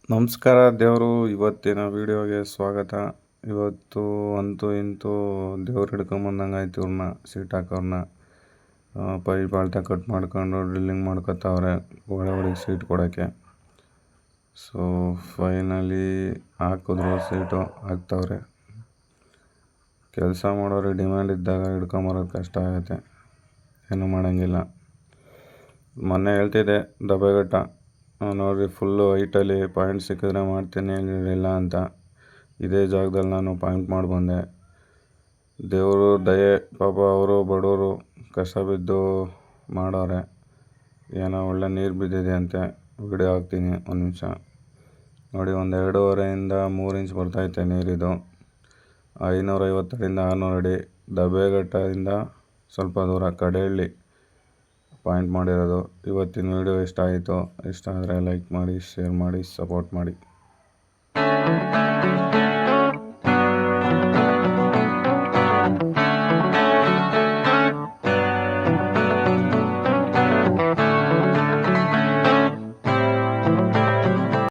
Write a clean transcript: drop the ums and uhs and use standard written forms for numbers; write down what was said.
ನಮಸ್ಕಾರ ದೇವರು. ಇವತ್ತಿನ ವೀಡಿಯೋಗೆ ಸ್ವಾಗತ. ಇವತ್ತು ಅಂತೂ ಇಂತೂ ದೇವ್ರು ಹಿಡ್ಕೊಂಬಂದಂಗೆ ಆಯ್ತು ಇವ್ರನ್ನ, ಸೀಟ್ ಹಾಕೋರ್ನ. ಪೈಪ್ ಅಳತೆ ಕಟ್ ಮಾಡ್ಕೊಂಡು ಡ್ರಿಲ್ಲಿಂಗ್ ಮಾಡ್ಕೊತಾವ್ರೆ ಒಳಗಡೆ ಸೀಟ್ ಕೊಡೋಕ್ಕೆ. ಸೊ ಫೈನಲಿ ಹಾಕಿದ್ರು, ಸೀಟು ಹಾಕ್ತವ್ರೆ. ಕೆಲಸ ಮಾಡೋರಿಗೆ ಡಿಮ್ಯಾಂಡ್ ಇದ್ದಾಗ ಹಿಡ್ಕೊಂಬರೋದು ಕಷ್ಟ ಆಗುತ್ತೆ, ಏನೂ ಮಾಡೋಂಗಿಲ್ಲ. ಮೊನ್ನೆ ಹೇಳ್ತಿದ್ದೆ ದಬ್ಬೆಘಟ್ಟ ನೋಡಿರಿ, ಫುಲ್ಲು ಹೈಟಲ್ಲಿ ಪಾಯಿಂಟ್ ಸಿಕ್ಕಿದ್ರೆ ಮಾಡ್ತೀನಿ, ಇಲ್ಲ ಅಂತ ಇದೇ ಜಾಗದಲ್ಲಿ ನಾನು ಪಾಯಿಂಟ್ ಮಾಡಿ ಬಂದೆ. ದೇವರು ದಯೆ, ಪಾಪ ಅವರು ಬಡವರು ಕಷ್ಟ ಬಿದ್ದು ಮಾಡೋರೆ. ಏನೋ ಒಳ್ಳೆ ನೀರು ಬಿದ್ದಿದೆ ಅಂತೆ, ವಿಡಿಯೋ ಹಾಕ್ತೀನಿ ಒಂದು ನಿಮಿಷ ನೋಡಿ. ಒಂದು 2.5 ಇಂದ 3 ಇಂಚ್ ಬರ್ತೈತೆ ನೀರಿದು. 550 ಅಡಿಯಿಂದ 600 ಅಡಿ ದಬ್ಬೆಘಟ್ಟದಿಂದ ಸ್ವಲ್ಪ ದೂರ ಕಡೆಹಳ್ಳಿ ಪಾಯಿಂಟ್ ಮಾಡಿರೋದು. ಇವತ್ತಿನ ವೀಡಿಯೋ ಇಷ್ಟ ಆಯಿತು. ಇಷ್ಟ ಆದರೆ ಲೈಕ್ ಮಾಡಿ, ಶೇರ್ ಮಾಡಿ, ಸಪೋರ್ಟ್ ಮಾಡಿ.